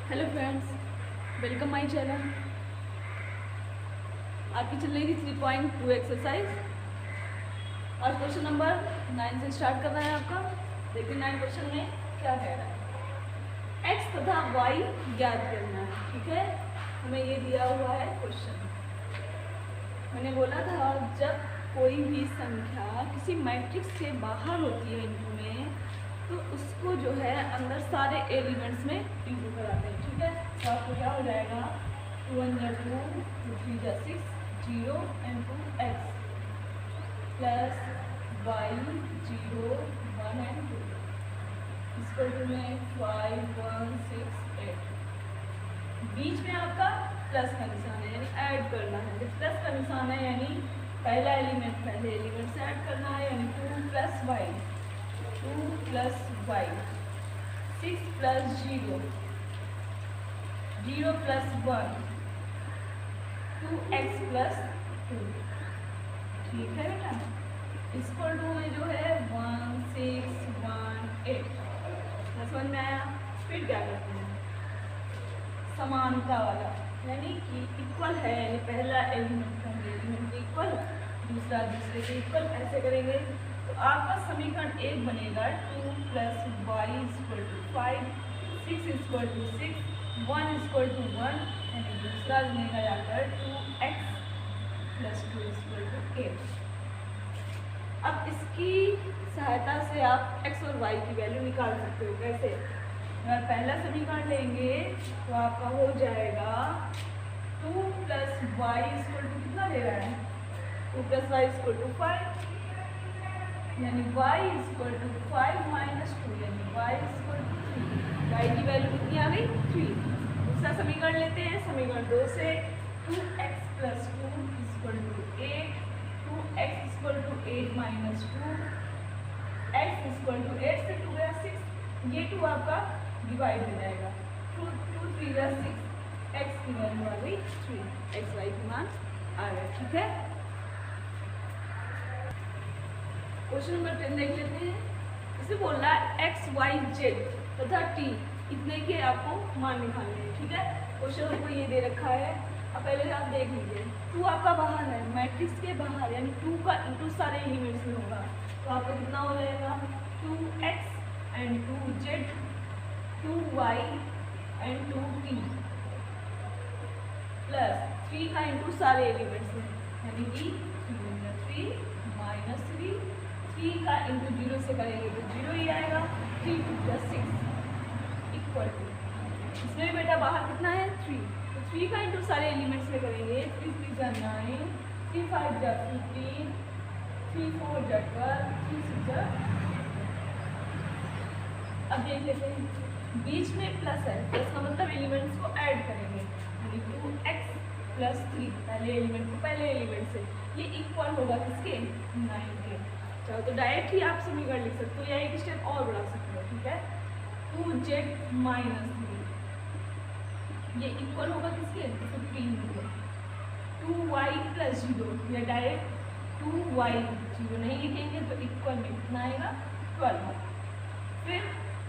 Hello friends, welcome my channel. आपकी चल रही थी 3.2 एक्सरसाइज। आज क्वेश्चन नंबर 9 से स्टार्ट कर रहा है आपका। देखिए 9 क्वेश्चन में क्या कह रहा है। एक्स तथा वाई ज्ञात करना है। ठीक है, हमें ये दिया हुआ है क्वेश्चन। मैंने बोला था जब कोई भी संख्या किसी मैट्रिक्स से बाहर होती है इनटू में, तो उसको जो है अंदर सारे एलिमेंट्स में इंटू कराते हैं। ठीक है, तो आपको क्या हो जाएगा, 2 1 जा 2, 2 3 जा 6, 0 and 2 x plus y 0 1 and 2 इसको में 5 1 6 8। बीच में आपका प्लस का निशान है, यानी ऐड करना है। जब प्लस का निशान है यानी पहला एलिमेंट पहले एलिमेंट से ऐड करना है, यानी 2 plus y 2 plus y 6 plus 0 0 plus 1 2x plus 2। ठीक है बेटा, इसको 2 में जो है 1 6 1 8 समझ में आया। फिर क्या करते हैं, समानता वाला, यानी कि इक्वल है, यानी पहला एलिमेंट पहले एलिमेंट के इक्वल, दूसरा दूसरे के इक्वल, ऐसे करेंगे तो आपका समीकरण एक बनेगा 2 plus y equal to 5 6 equal to 6 1 equal to 1, यानी दूसरा बनेगा जाकर 2x प्लस 2 इक्वल टू 8। अब इसकी सहायता से आप x और y की वैल्यू निकाल सकते हो। कैसे, अगर पहला समीकरण लेंगे तो आपका हो जाएगा 2 प्लस वाई इक्वल टू कितना दे रहा है, 2 प्लस वाई इक्वल टू 5, यानी y इक्वल टू 5 माइनस 2, यानी y इक्वल टू 3। y की वैल्यू कितनी आ गई, 3। दूसरा समीकरण लेते हैं, समीकरण 2 से 2x plus 2 equal to 8, 2x equal to 8 minus 2, x equal to 8 से 2 गया 6, ये 2 आपका डिवाइड हो जाएगा, 2 2 3 गया 6, x की वैल्यू आ गई 3, x y की मान आ गया। ठीक है, क्वेश्चन नंबर 10 देख लेते हैं। इसे बोल रहा है एक्स वाई जेड तथा टी इतने के आपको मान निकालने हैं। ठीक है, क्वेश्चन हमको ये दे रखा है। अब पहले आप देख लीजिए, 2 आपका बाहर है, मैट्रिक्स के बाहर, यानी 2 का इंटू सारे एलिमेंट्स में होगा, तो आपका कितना हो जाएगा 2x and 2z 2y and 2t plus 3 का इंटू सारे एलिमेंट्स में, यानी कि 3 माइनस 3 का इंटू 0 से करेंगे तो 0 ही आएगा, 3 प्लस 6 इक्वल टू, इसमें भी बेटा बाहर कितना है 3, तो 3 का इंटू सारे एलिमेंट्स में करेंगे, 3 3 जा 9, 3 5 जा 15, 3 4 जा 12, 3 6 जा। अब देख लेते हैं, बीच में प्लस है, प्लस का मतलब एलिमेंट्स को ऐड करेंगे, यानी 2x प्लस 3 पहले एलिमेंट को पहले एलिमेंट से, ये इक्वल होगा किसके 9 के। चाहो तो डायरेक्ट ही आप समीकरण लिख सकते हो या एक स्टेप और बढ़ा सकते हो। ठीक है, 2z माइनस 3 ये इक्वल होगा किसके 15 के, 2y प्लस 0 या डायरेक्ट 2y 0 नहीं लिखेंगे तो इक्वल में कितना आएगा 12। फिर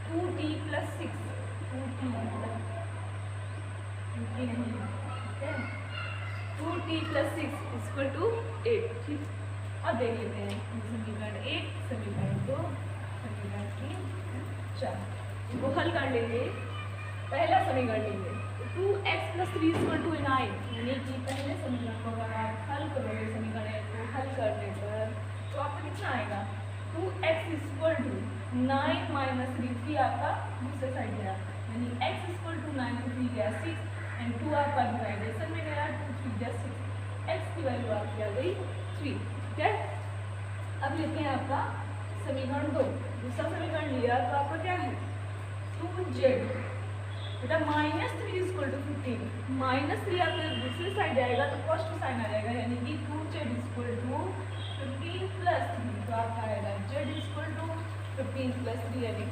2t प्लस 6 2t नहीं, ठीक है, 2t प्लस 6 इक्वल टू 8। ठीक, अब देख लेते हैं समीकरण 1 समीकरण 2 समीकरण 3 4, इनको हल कर लेंगे। पहला समीकरण लेंगे तो 2x प्लस 3 इक्वल टू 9, यानी कि पहले समीकरण को अगर आप हल करोगे समीकरण को हल करने पर तो आपको कितना आएगा 2x इक्वल टू 9 माइनस 3 आपका दूसरे साइड गया, यानी x इक्वल टू 9 3 गया 6 एंड 2 आपका डिवाइडेशन में गया 2 3 गया 6, x की वैल्यू आपकी आ गई 3। ठीक है, अब लेते हैं आपका समीकरण 2। दूसरा समीकरण लिया तो आपका क्या है 2z बेटा माइनस 3 इक्वल टू 15, माइनस 3 आपके दूसरी साइड जाएगा तो फर्स्ट साइन आ जाएगा, यानी कि 2z इक्वल टू 15 प्लस 3, तो आपका आएगा z इक्वल टू 15 प्लस 3 यानी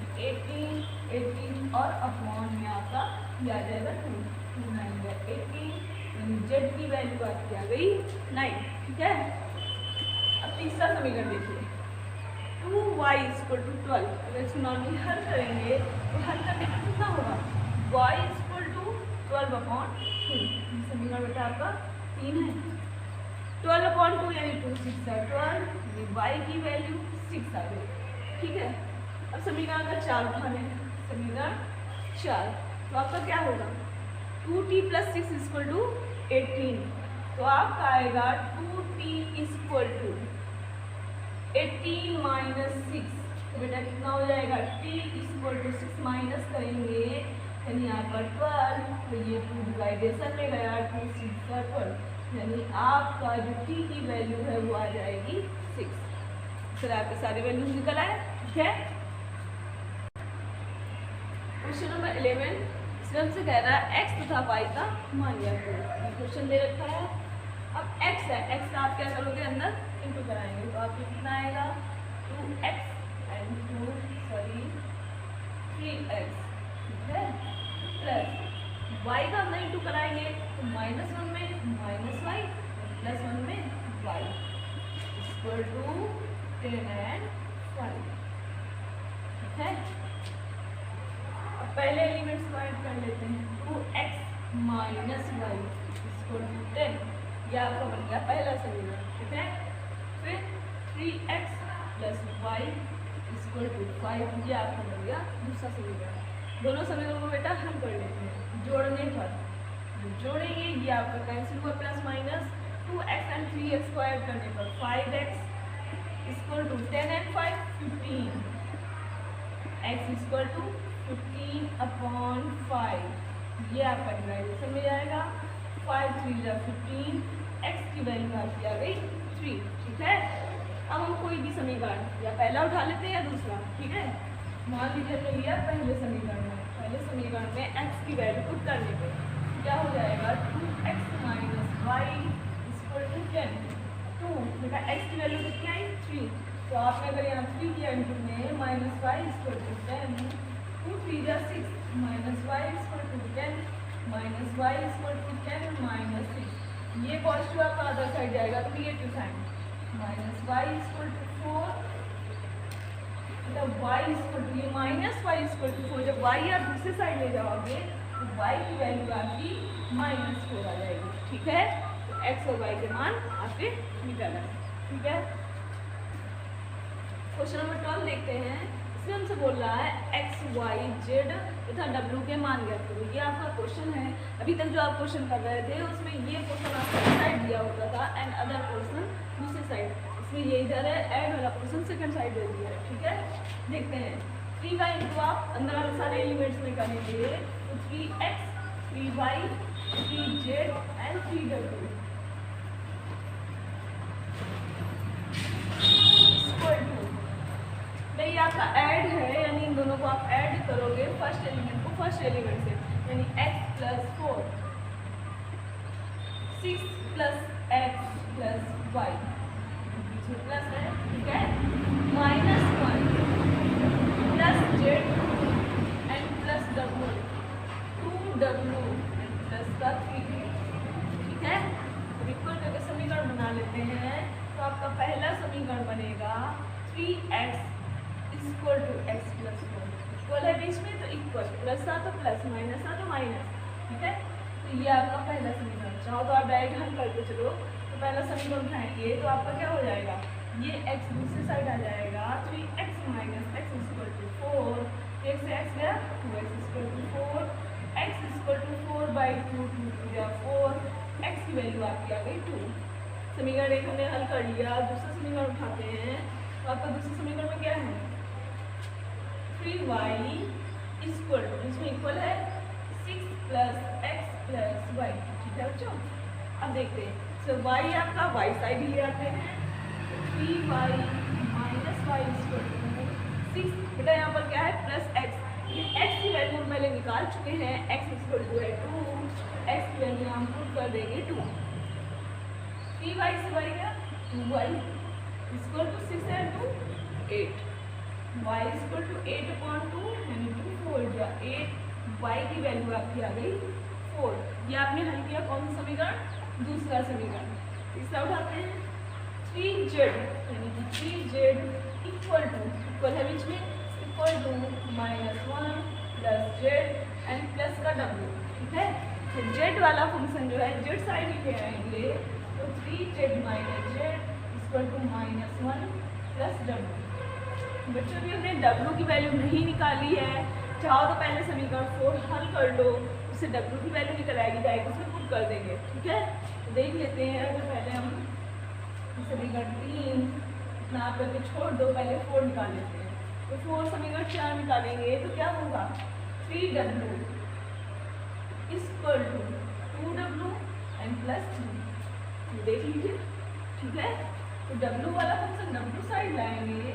18 और अपॉन में आपका ये आ जाएगा 2 9 18, यानी z की वैल्यू आपकी आ गई 9। ठीक है, अब तीसरा समीकरण देखिए 2y इक्वल टू 12, अगर इसको नॉर्मली हल करेंगे तो हल करने पर कितना होगा y इक्वल टू 12/2। समीकरण बेटा आपका 3 है। 12/2 यानी 2 6 12, वाई की वैल्यू 6 आ गई। ठीक है, अब समीकरण का 4 उठाने हैं। समीकरण 4 तो आपका क्या होगा 2t + 6 = 18। तो आपका आएगा 2t = 18 - 6। तो बेटा कितना हो जाएगा t = 6 माइनस करेंगे यानी आपका 12, तो ये 2 डिवाइडेशन में गया 2 6 12, यानी आपका जो t की वैल्यू है वो आ जाएगी 6। सर आपके सारे वैल्यूज निकल आए। ठीक है, क्वेश्चन नंबर 11 इसमें हमसे कह रहा है x तथा y का मान ज्ञात करो। क्वेश्चन दे रखा है, अब x है, x का आप क्या करोगे अंदर इंटू कराएंगे, तो आपको कितना आएगा 2x and 3x। ठीक है, प्लस y का अंदर इंटू कराएंगे तो -1 में -y +1 में y = 10 and 5। ठीक है, अब पहले एलिमेंट्स को ऐड कर लेते हैं। 2x - y = 10, यह आपका बन गया पहला समीकरण। ठीक है, फिर 3x + y = 5, यह आपका बन गया दूसरा समीकरण। दोनों समीकरणों को बेटा हल कर लेते हैं। जोड़ने पर जोड़ेंगे, ये आपका कैंसिल हुआ +- 2x and 3x को ऐड करने पर 5x = 10 and 5 15, x = 15/5, ये आपका डिवाइडेशन में जाएगा। 5 3 = 15, x की वैल्यू आपकी आ गई 3। ठीक है, अब हम कोई भी समीकरण या पहला उठा लेते हैं या दूसरा। ठीक है, मान लीजिए हमने लिया पहले समीकरण में, पहले समीकरण में x की वैल्यू पुट करने पे क्या हो जाएगा 2x - y = 10। 2 बेटा x की वैल्यू कितनी आई 3, तो आपने अगर यहाँ 3 किया इंटू में -y = 10, 2 3 = 6 -y = 10 -y = 10 -6, ये पॉजिटिव आपका अदर साइड जाएगा तो नेगेटिव साइन -y = 4, मतलब y = ये -y = 4, जब y आप दूसरे साइड ले जाओगे तो y की वैल्यू आपकी -4 आ जाएगी। ठीक है, तो x और y के मान आपके निकल आए। ठीक है, क्वेश्चन नंबर 12 देखते हैं। इसमें हमसे बोल रहा है x y z तथा w के मान ज्ञात करो। ये आपका क्वेश्चन है। अभी तक जो आप क्वेश्चन कर रहे थे उसमें ये पोर्शन आपका इस साइड दिया होता था एंड अदर पोर्शन दूसरी साइड, इसमें ये इधर है, ऐड वाला पोर्शन सेकंड साइड दे दिया है। ठीक है, देखते हैं 3 का इंटू आप अंदर वाले सारे एलिमेंट्स में करेंगे तो 3x 3y 3z and 3w नहीं, आपका ऐड है यानी इन दोनों को आप ऐड करोगे फर्स्ट एलिमेंट को फर्स्ट एलिमेंट से, यानी x + 4 6 + x + y प्लस है। ठीक है, -1 + z and +w 2w and plus का 3। ठीक है, इक्वल करके समीकरण बना लेते हैं। तो आपका पहला समीकरण बनेगा 3x = x + 4, इक्वल है बीच में तो इक्वल, प्लस था तो प्लस, माइनस था तो माइनस। ठीक है, तो ये आपका पहला समीकरण। चाहो तो आप डायरेक्ट हल करके चलो, तो पहला समीकरण उठाएंगे तो आपका क्या हो जाएगा, ये x दूसरी साइड आ जाएगा 3x - x = 4, एक से x गया 2x = 4, x = 4/2, 2 × 4, x की वैल्यू आपकी आ गई 2। समीकरण 1 हमने हल कर लिया। दूसरा समीकरण उठाते हैं तो आपका दूसरे समीकरण में क्या है 3y = इसमें इक्वल है 6 + x + y। ठीक है बच्चों, अब देखते हैं तो y आपका y साइड ले आते हैं, 3y - y = 6। बेटा यहाँ पर क्या है +x, ये x की वैल्यू हम पहले निकाल चुके हैं, x = 2, x की वैल्यू हम पुट कर देंगे 2। 3y से y गया 2y = 6 and 2 8, y = 8/2 यानी 2 4 या 8, y की वैल्यू आपकी आ गई 4। ये आपने हल किया कौन सा समीकरण, दूसरा समीकरण। तीसरा उठाते हैं 3z यानी कि 3z इक्वल है बीच में -1 + z एंड प्लस का w। ठीक है, जेड वाला फंक्शन जो है जेड साइड लेके आएंगे तो 3z minus z equal to -1 plus W. बच्चों भी हमने डब्ल्यू की वैल्यू नहीं निकाली है, चाहो तो पहले समीकरण 4 हल कर लो, उससे डब्ल्यू की वैल्यू निकल आएगी, डायरेक्ट उसमें पुट कर देंगे। ठीक है, तो देख लेते हैं। अगर पहले हम समीकरण 3 इतना करके छोड़ दो, पहले 4 निकाल लेते हैं। तो 4 समीकरण 4 निकालेंगे तो क्या होगा 3w equal to 2w and plus 3। देख लीजिए। ठीक है, तो w वाला फंक्शन w साइड लाएंगे,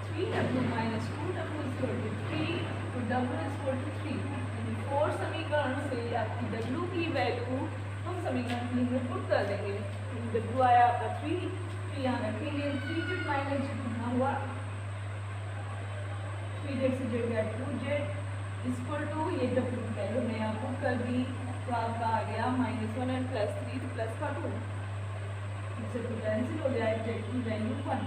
3w minus 2w equal to 3, तो w इक्वल टू 3। 4 समीकरण से आपकी w की वैल्यू हम समीकरण 3 में पुट कर देंगे। w आया आपका 3 यहाँ रखेंगे, 3z माइनस z कितना हुआ 3z से z गया 2z इक्वल टू ये w की वैल्यू हमने यहाँ पुट कर दी, तो आपका आ गया -1 एंड +3, तो प्लस का 2 इससे तो कैंसिल हो गया, z की वैल्यू 1।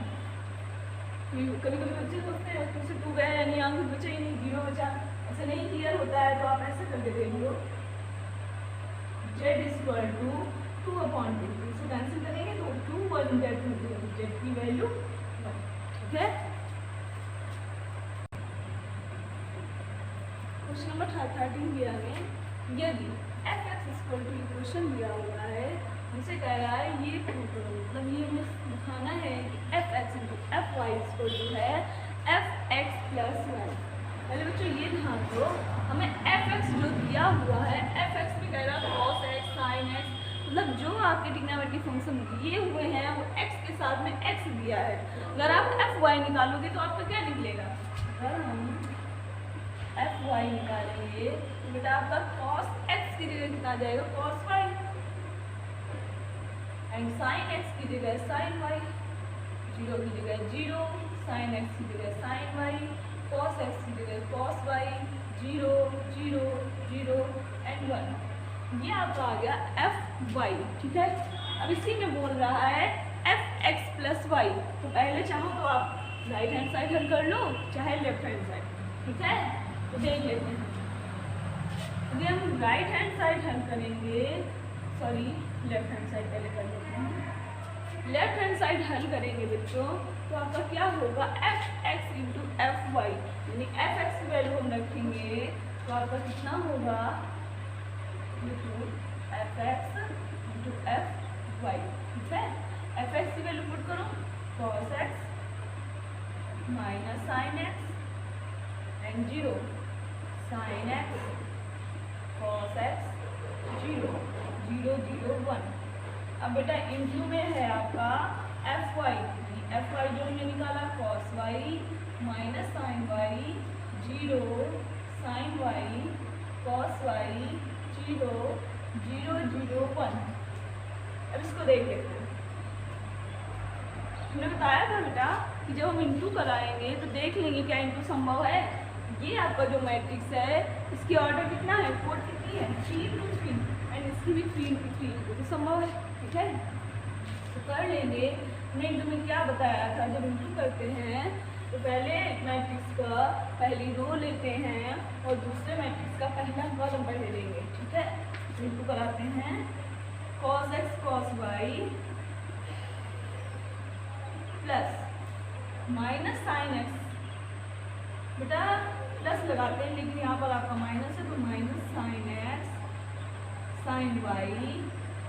कभी कभी बच्चे सोचते हैं 2 से 2 गया यानी यहाँ कुछ बचा ही नहीं, 0 बचा। ऐसे नहीं क्लियर होता है तो आप ऐसे करके देख लो, z इक्वल टू 2/2, इसे कैंसिल करेंगे तो 2 1 z की वैल्यू 1। ठीक है, क्वेश्चन नंबर 13 दिया है, यदि f(x) इक्वल टू इक्वेशन दिया हुआ है, हमसे कह रहा है ये प्रूव करो, मतलब ये हमें दिखाना है कि f(x) into fy equal to है f(x) प्लस y। पहले बच्चों ये ध्यान दो, हमें f(x) जो दिया हुआ है, f(x) में कह रहा है cos x sin x, मतलब जो आपके ट्रिग्नोमेट्रिक फंक्शन दिए हुए हैं वो x के साथ में x दिया है। अगर आप fy निकालोगे तो आपका क्या निकलेगा, अगर हम fy निकालेंगे तो बेटा आपका cos x की जगह कितना आ जाएगा cos y, and sin x की जगह sin y, 0 की जगह 0, sin x की जगह sin y, cos x की जगह cos y, 0 0 0 एंड 1। ये आपका आ गया fy। ठीक है, अब इसी में बोल रहा है fx प्लस y, तो पहले चाहो तो आप राइट हैंड साइड हल कर लो, चाहे लेफ्ट हैंड साइड। ठीक है, तो देख लेते हैं। यदि हम राइट हैंड साइड हल करेंगे, सॉरी लेफ्ट हैंड साइड पहले कर लेते हैं। लेफ्ट हैंड साइड हल करेंगे बच्चों तो आपका क्या होगा f(x) इंटू fy, यानी f(x) की वैल्यू हम रखेंगे तो आपका कितना होगा f(x) इंटू fy। ठीक है, f(x) की वैल्यू पुट करो cos x minus sin x and 0 sin x cos x 0 0 0 1। अब बेटा इंटू में है आपका fy, fy जो हमने निकाला cos y minus sin y 0 sin y cos y 0 0 0 1। अब इसको देख लेते हैं। हमने बताया था बेटा कि जब हम इंटू कराएंगे तो देख लेंगे क्या इंटू संभव है। ये आपका जो मैट्रिक्स है इसकी ऑर्डर कितना है, 4 कितनी है 3 into 3, एंड इसकी भी 3 into 3 तो संभव है। ठीक है, तो कर लेंगे। हमने इंटू में क्या बताया था, जब इंटू करते हैं तो पहले मैट्रिक्स का पहली रो लेते हैं और दूसरे मैट्रिक्स का पहला कॉलम पहले लेंगे। ठीक है, इंटू कराते हैं cos x cos y plus minus sin x, बेटा प्लस लगाते हैं लेकिन यहाँ पर आपका माइनस है तो minus sin x sin y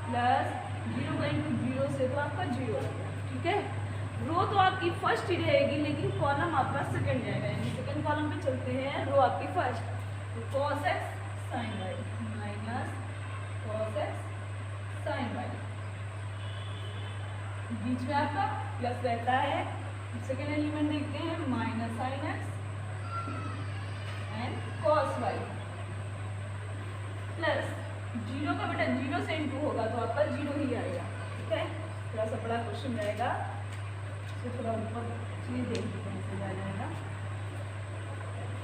plus 0 का इंटू 0 से तो आपका 0। ठीक है, रो तो आपकी फर्स्ट ही रहेगी लेकिन कॉलम आपका सेकंड जाएगा, यानी सेकंड कॉलम पे चलते हैं, रो आपकी फर्स्ट, तो cos x sin y minus cos x sin y, बीच में आपका प्लस रहता है। सेकेंड एलिमेंट देखते हैं माइनस sin x एंड cos y प्लस 0 का बेटा 0 से इंटू होगा तो आपका 0 ही आएगा। ठीक है, थोड़ा सा बड़ा क्वेश्चन रहेगा, तो थोड़ा ऊपर चलिए देखते हैं कैसे जाएगा।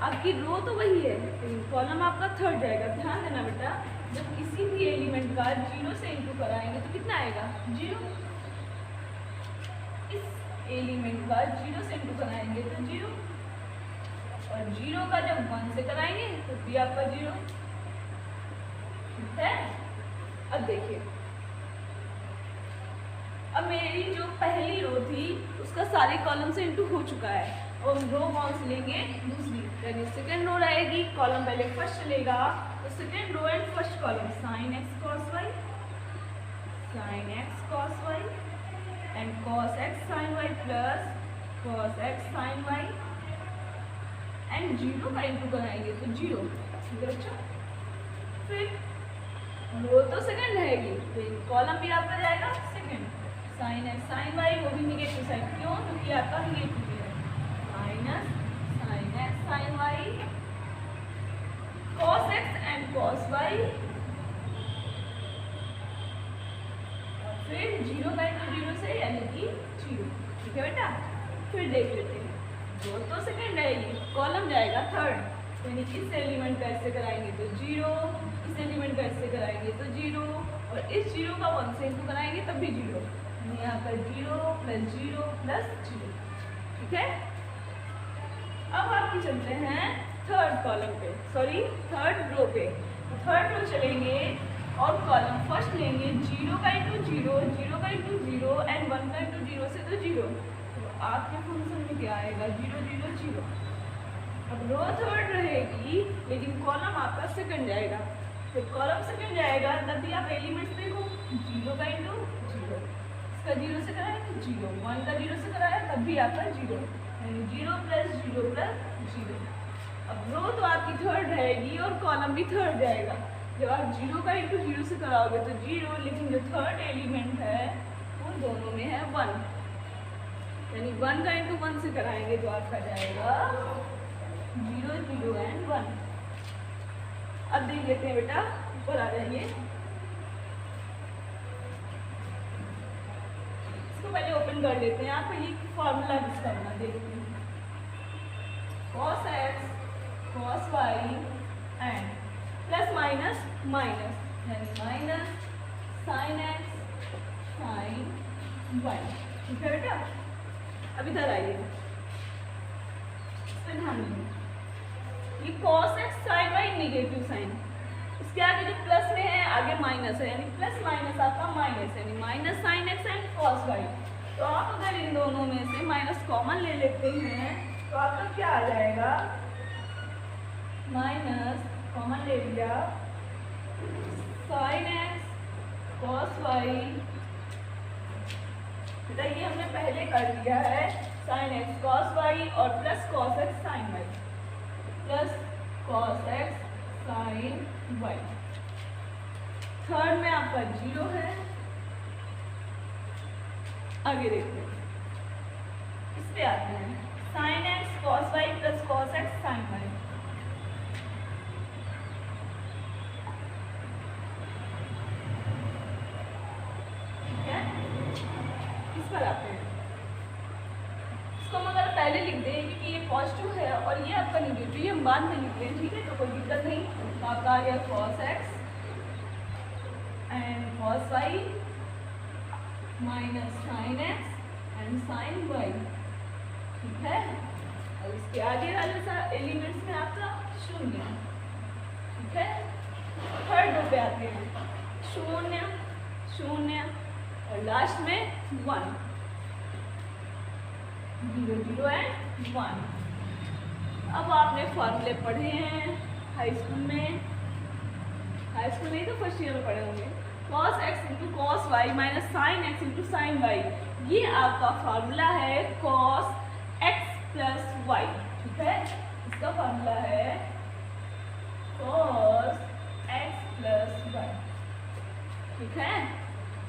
आपकी रो तो वही है, कॉलम आपका थर्ड जाएगा। ध्यान देना बेटा, जब किसी भी एलिमेंट का 0 से इंटू कराएंगे तो कितना आएगा 0, इस एलिमेंट का 0 से इंटू कराएंगे तो 0, और 0 का जब 1 से कराएंगे तो भी आपका 0। ठीक है, अब देखिए, अब मेरी जो पहली रो थी उसका सारे कॉलम से इंटू हो चुका है, और रो कौन सी लेंगे, दूसरी, यानी सेकेंड रो रहेगी, कॉलम पहले फर्स्ट चलेगा, तो second row and first column sine x cos y, sine x cos y and cos x sine y plus cos x sine y, and zero का इंटू कराएंगे तो जीरो, ठीक है बच्चों। फिर रो तो सेकेंड रहेगी, तो कॉलम भी आपका जाएगा second, sine x sine y, वो भी निगेटिव साइन, क्यों, क्योंकि आपका निगेटिव है, minus sine x sine y cos x and cos y, और फिर जीरो का इंटू जीरो से यानी कि जीरो, ठीक है बेटा। फिर देख लेते हैं, रो तो सेकेंड रहेगी, कॉलम जाएगा थर्ड, यानी इस एलिमेंट का ऐसे कराएंगे तो जीरो, इस एलिमेंट का ऐसे कराएंगे तो जीरो, और इस जीरो का 1 से इंटू कराएंगे तब भी जीरो, यहाँ पर जीरो प्लस जीरो, ठीक है। अब आपकी चलते हैं थर्ड कॉलम पे, सॉरी थर्ड रो पे, थर्ड रो चलेंगे और कॉलम फर्स्ट लेंगे, जीरो का इंटू जीरो, जीरो का इंटू जीरो एंड 1 का इंटू जीरो से तो जीरो, तो आपके फंक्शन में क्या आएगा, जीरो जीरो जीरो। अब रो थर्ड रहेगी लेकिन कॉलम आपका सेकंड जाएगा, तो कॉलम सेकंड जाएगा तब भी आप एलिमेंट्स देखो, जीरो का इंटू जीरो, इसका जीरो से कराया तो जीरो, 1 का जीरो से कराया तब भी आपका जीरो, यानी जीरो प्लस जीरो। अब रो तो आपकी थर्ड रहेगी और कॉलम भी थर्ड जाएगा, जब आप जीरो का इंटू जीरो से कराओगे तो जीरो, लेकिन जो थर्ड एलिमेंट है वो दोनों में है 1, यानी 1 का इंटू 1 से कराएंगे तो आपका जाएगा जीरो जीरो एंड 1। अब देख लेते हैं बेटा, ऊपर आ जाइए, इसको पहले ओपन कर लेते हैं, आप ये फॉर्मूला किसका बना देखते हैं, cos x cos y and plus minus minus, यानी minus sine x sine y, ठीक है बेटा। अब इधर आइए, इस पर ध्यान दीजिए, ये cos x sin y negative sine, इसके आगे जो प्लस में है आगे माइनस है, यानी प्लस माइनस आपका माइनस, यानी माइनस साइन x एंड cos y। तो आप अगर इन दोनों में से माइनस कॉमन ले लेते हैं तो आपका क्या आ जाएगा, माइनस कॉमन ले लिया, साइन x cos y, बेटा ये हमने पहले कर दिया है, साइन x cos y और plus cos x sin y, plus cos x sin y। Third में आपका जीरो है, आगे देखते हैं, इस पे आते हैं, sin x cos y plus cos x sin y, ठीक है। इस पर आते हैं, इसको हम अगर पहले लिख दें क्योंकि ये पॉजिटिव है और ये आपका निगेटिव, ये हम बाद में लिख लें, ठीक है, तो कोई दिक्कत नहीं। तो आपका आ गया cos x एंड cos y minus sin x and sin y, ठीक है। और इसके आगे वाले एलिमेंट्स में आपका शून्य, ठीक है। थर्ड रो पे आते हैं, शून्य शून्य और लास्ट में 1, जीरो जीरो एंड 1। अब आपने फॉर्मूले पढ़े हैं हाई स्कूल में, हाई स्कूल में ही तो फर्स्ट ईयर में पढ़े होंगे, cos x into cos y minus sine x into sine y, ये आपका फार्मूला है cos x प्लस y, ठीक है। इसका फार्मूला है cos x प्लस y, ठीक है।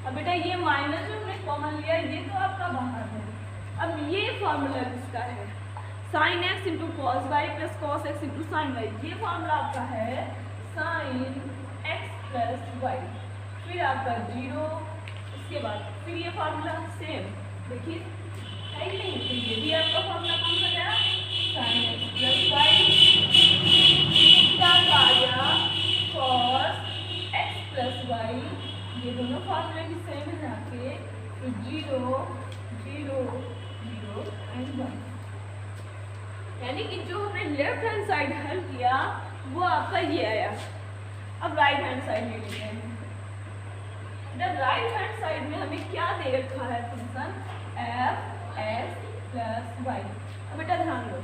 अब बेटा ये माइनस जो हमने कॉमन लिया ये तो आपका बाहर है। अब ये फार्मूला किसका है, sine x into cos y plus cos x into sine y, ये फार्मूला आपका है साइन एक्स प्लस वाई, फिर आपका जीरो, इसके बाद फिर ये फार्मूला सेम, देखिए है कि नहीं, तो ये भी आपका फार्मूला कौन सा गया, साइन एक्स प्लस वाई, फिर आपका आ गया कॉस एक्स प्लस वाई, ये दोनों फार्मूले भी सेम है आपके, तो जीरो जीरो जीरो एंड 1, यानी कि जो हमने लेफ्ट हैंड साइड हल किया वो आपका ये आया। अब राइट हैंड साइड ले लेते हैं, बेटा राइट हैंड साइड में हमें क्या दे रखा है function f x plus y. अब बेटा ध्यान दो,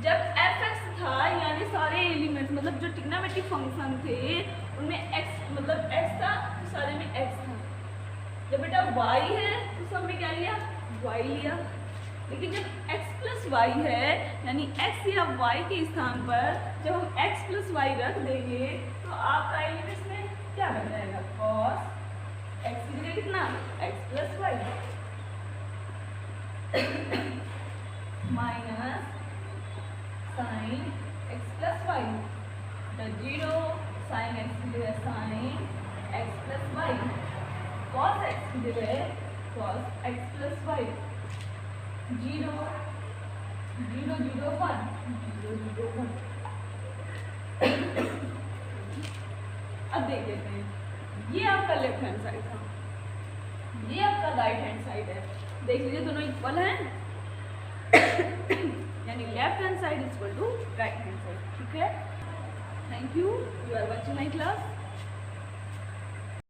जब एफ एक्स था यानी सारे एलिमेंट्स मतलब जो ट्रिग्नोमेट्रिक फंक्शन थे उनमें एक्स मतलब एक्स था तो सारे में एक्स था। जब बेटा वाई है तो सब में क्या लिया वाई लिया। लेकिन जब x प्लस वाई है यानी x या y के स्थान पर जब हम x प्लस वाई रख देंगे तो आपका एलिमेंट्स में क्या बन जाएगा cos x की जगह कितना x plus y minus sine x plus y तो 0 साइन x की जगह sine x plus y cos x की जगह cos x प्लस वाई 0 0 0 1 0 0 1। अब देख लेते हैं, ये आपका लेफ्ट हैंड साइड था, ये आपका राइट हैंड साइड है। देख लीजिए दोनों इक्वल हैं यानी left hand side equal to right hand side. ठीक है, thank you are watching my class.